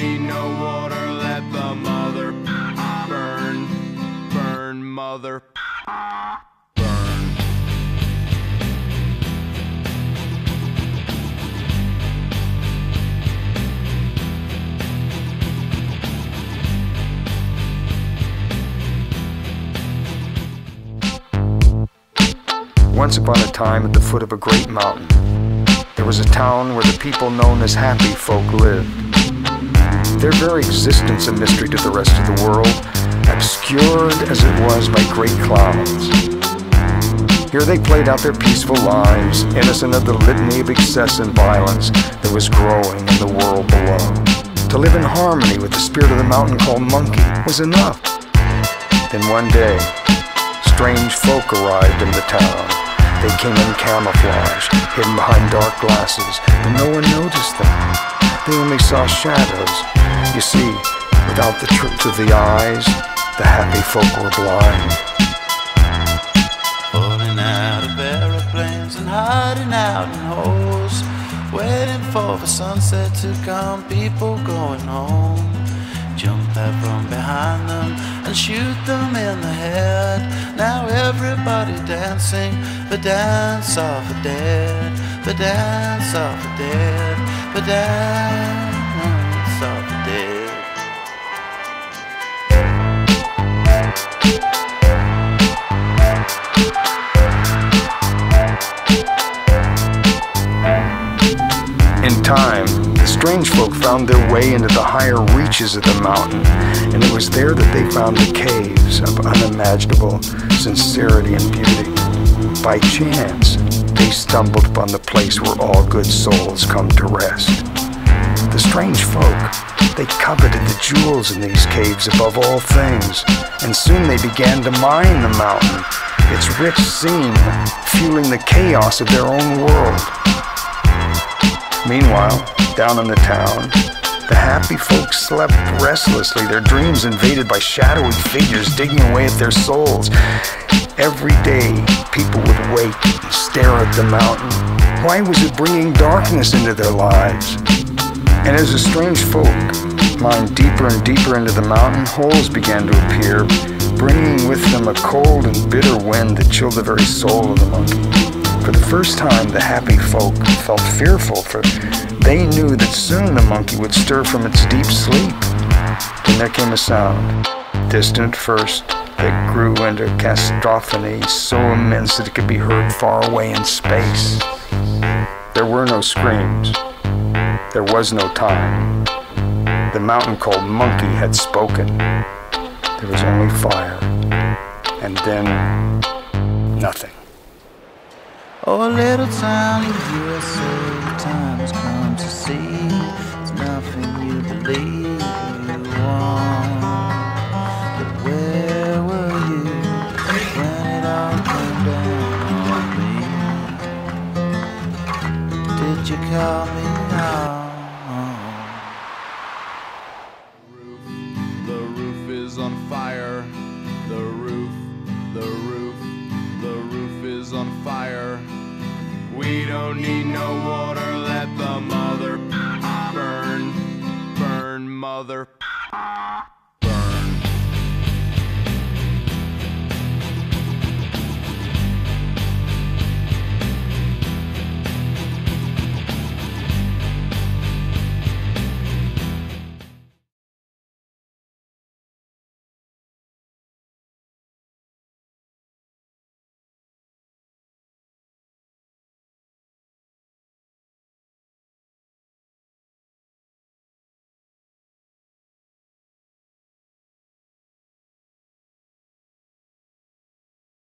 need no water, let the mother burn, burn, mother burn. Once upon a time, at the foot of a great mountain, there was a town where the people known as happy folk lived. Their very existence a mystery to the rest of the world, obscured as it was by great clouds. Here they played out their peaceful lives, innocent of the litany of excess and violence that was growing in the world below. To live in harmony with the spirit of the mountain called Monkey was enough. Then one day, strange folk arrived in the town. They came in camouflage, hidden behind dark glasses, but no one noticed them. They only saw shadows. You see, without the truth of the eyes, the happy folk were blind. Falling out of aeroplanes and hiding out in holes, waiting for the sunset to come, people going home. Jump out from behind them and shoot them in the head. Now everybody dancing the dance of the dead, the dance of the dead, the dance of the dead. In time, the strange folk found their way into the higher reaches of the mountain, and it was there that they found the caves of unimaginable sincerity and beauty. By chance, they stumbled upon the place where all good souls come to rest. The strange folk, they coveted the jewels in these caves above all things, and soon they began to mine the mountain, its rich scene fueling the chaos of their own world. Meanwhile, down in the town, the happy folks slept restlessly, their dreams invaded by shadowy figures digging away at their souls. Every day, people would wake and stare at the mountain. Why was it bringing darkness into their lives? And as the strange folk mined deeper and deeper into the mountain, holes began to appear, bringing with them a cold and bitter wind that chilled the very soul of the monkey. For the first time, the happy folk felt fearful, for they knew that soon the monkey would stir from its deep sleep. Then there came a sound, distant at first, that grew into cacophony so immense that it could be heard far away in space. There were no screams. There was no time. The mountain called Monkey had spoken. There was only fire. And then, nothing. Oh, a little town in the USA, the time has come to see there's nothing you believe you want. But where were you when it all came down on me? Did you call me out? The roof is on fire. The roof is on fire. We don't need no water, let the mother burn, burn, mother